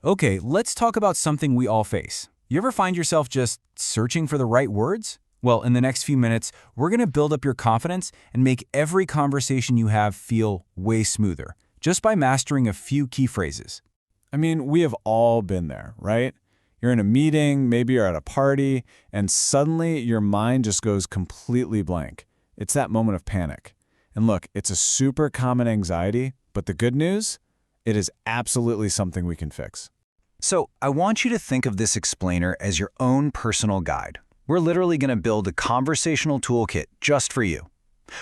Okay, let's talk about something we all face. You ever find yourself just searching for the right words? Well, in the next few minutes, we're going to build up your confidence and make every conversation you have feel way smoother, just by mastering a few key phrases. I mean, we have all been there, right? You're in a meeting, maybe you're at a party, and suddenly your mind just goes completely blank. It's that moment of panic. And look, it's a super common anxiety, but the good news? It is absolutely something we can fix. So I want you to think of this explainer as your own personal guide. We're literally going to build a conversational toolkit just for you.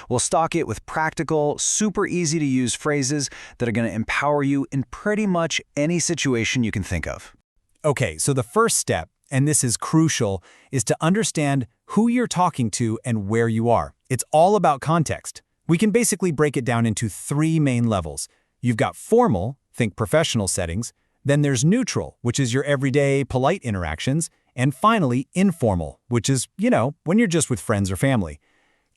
We'll stock it with practical, super easy to use phrases that are going to empower you in pretty much any situation you can think of. Okay, so the first step, and this is crucial, is to understand who you're talking to and where you are. It's all about context. We can basically break it down into three main levels. You've got formal, think professional settings, then there's neutral, which is your everyday, polite interactions, and finally, informal, which is, when you're just with friends or family.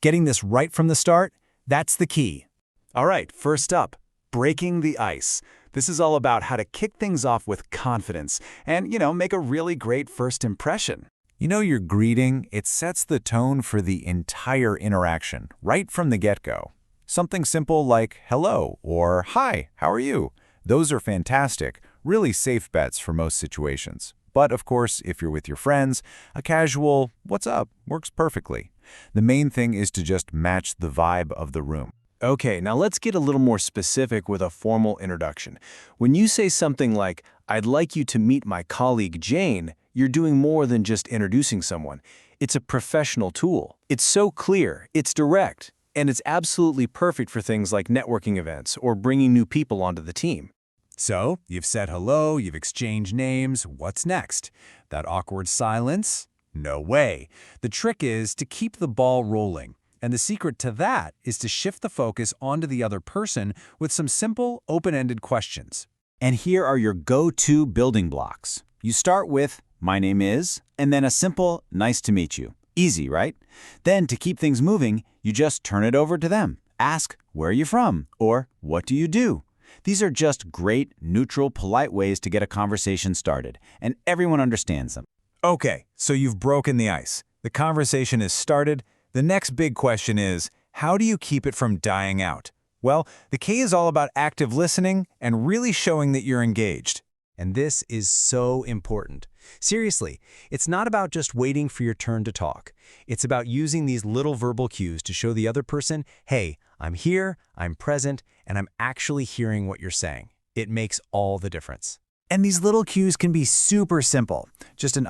Getting this right from the start, that's the key. All right, first up, breaking the ice. This is all about how to kick things off with confidence and, make a really great first impression. Your greeting, it sets the tone for the entire interaction, right from the get-go. Something simple like hello or hi, how are you? Those are fantastic, really safe bets for most situations. But of course, if you're with your friends, a casual what's up works perfectly. The main thing is to just match the vibe of the room. Okay, now let's get a little more specific with a formal introduction. When you say something like, "I'd like you to meet my colleague Jane," you're doing more than just introducing someone. It's a professional tool. It's so clear, it's direct, and it's absolutely perfect for things like networking events or bringing new people onto the team. So, you've said hello, you've exchanged names, what's next? That awkward silence? No way. The trick is to keep the ball rolling. And the secret to that is to shift the focus onto the other person with some simple, open-ended questions. And here are your go-to building blocks. You start with, "My name is," and then a simple, "Nice to meet you." Easy, right? Then, to keep things moving, you just turn it over to them. Ask, "Where are you from?" or "What do you do?" These are just great, neutral, polite ways to get a conversation started, and everyone understands them. Okay, so you've broken the ice. The conversation is started. The next big question is, how do you keep it from dying out? Well, the key is all about active listening and really showing that you're engaged. And this is so important. Seriously, it's not about just waiting for your turn to talk. It's about using these little verbal cues to show the other person, hey, I'm here, I'm present, and I'm actually hearing what you're saying. It makes all the difference. And these little cues can be super simple. Just an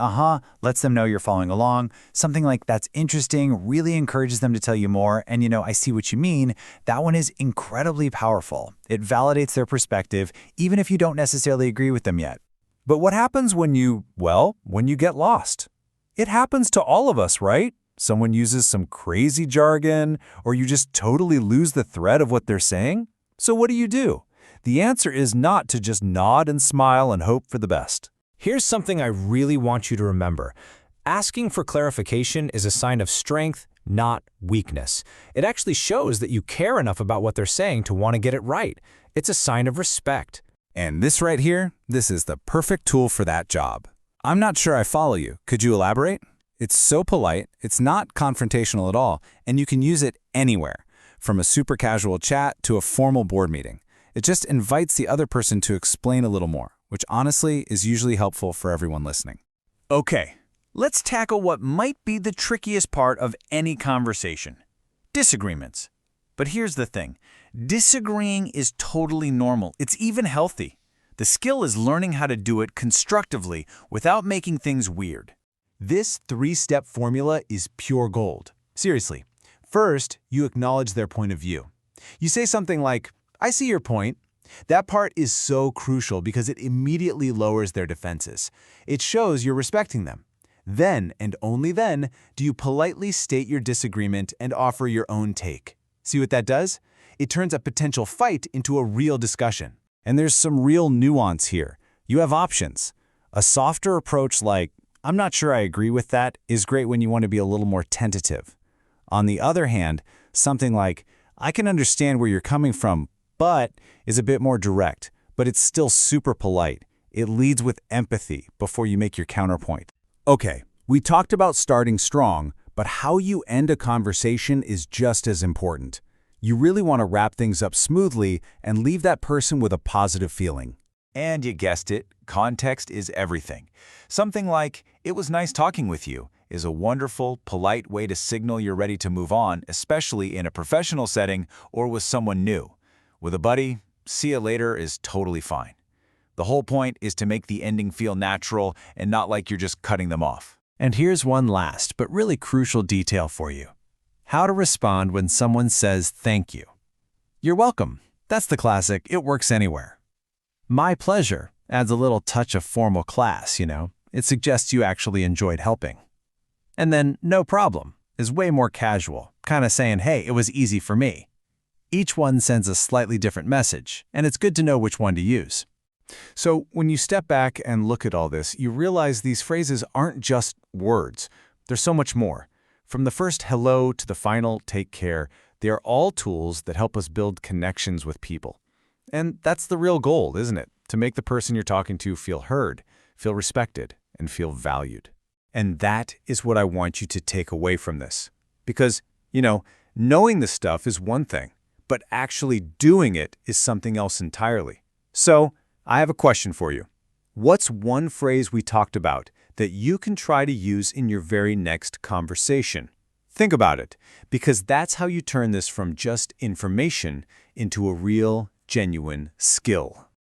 lets them know you're following along. Something like "that's interesting" really encourages them to tell you more. And "I see what you mean." That one is incredibly powerful. It validates their perspective, even if you don't necessarily agree with them yet. But what happens when you get lost? It happens to all of us, right? Someone uses some crazy jargon, or you just totally lose the thread of what they're saying. So what do? The answer is not to just nod and smile and hope for the best. Here's something I really want you to remember. Asking for clarification is a sign of strength, not weakness. It actually shows that you care enough about what they're saying to want to get it right. It's a sign of respect. And this right here, this is the perfect tool for that job. I'm not sure I follow you. Could you elaborate? It's so polite, it's not confrontational at all, and you can use it anywhere, from a super casual chat to a formal board meeting. It just invites the other person to explain a little more, which honestly is usually helpful for everyone listening. Okay, let's tackle what might be the trickiest part of any conversation: disagreements. But here's the thing. Disagreeing is totally normal. It's even healthy. The skill is learning how to do it constructively without making things weird. This three-step formula is pure gold. Seriously. First, you acknowledge their point of view. You say something like, "I see your point." That part is so crucial because it immediately lowers their defenses. It shows you're respecting them. Then, and only then, do you politely state your disagreement and offer your own take. See what that does? It turns a potential fight into a real discussion. And there's some real nuance here. You have options. A softer approach like, "I'm not sure I agree with that," is great when you want to be a little more tentative. On the other hand, something like, "I can understand where you're coming from, but," is a bit more direct, but it's still super polite. It leads with empathy before you make your counterpoint. Okay, we talked about starting strong, but how you end a conversation is just as important. You really want to wrap things up smoothly and leave that person with a positive feeling. And you guessed it, context is everything. Something like, "It was nice talking with you," is a wonderful, polite way to signal you're ready to move on, especially in a professional setting or with someone new. With a buddy, "See you later" is totally fine. The whole point is to make the ending feel natural and not like you're just cutting them off. And here's one last, but really crucial detail for you. How to respond when someone says thank you. You're welcome. That's the classic, it works anywhere. My pleasure adds a little touch of formal class, It suggests you actually enjoyed helping. And then no problem is way more casual, kind of saying, hey, it was easy for me. Each one sends a slightly different message, and it's good to know which one to use. So when you step back and look at all this, you realize these phrases aren't just words. There's so much more. From the first hello to the final take care, they are all tools that help us build connections with people. And that's the real goal, isn't it? To make the person you're talking to feel heard, feel respected, and feel valued. And that is what I want you to take away from this. Because, knowing this stuff is one thing, but actually doing it is something else entirely. So, I have a question for you. What's one phrase we talked about that you can try to use in your very next conversation? Think about it, because that's how you turn this from just information into a real, genuine skill.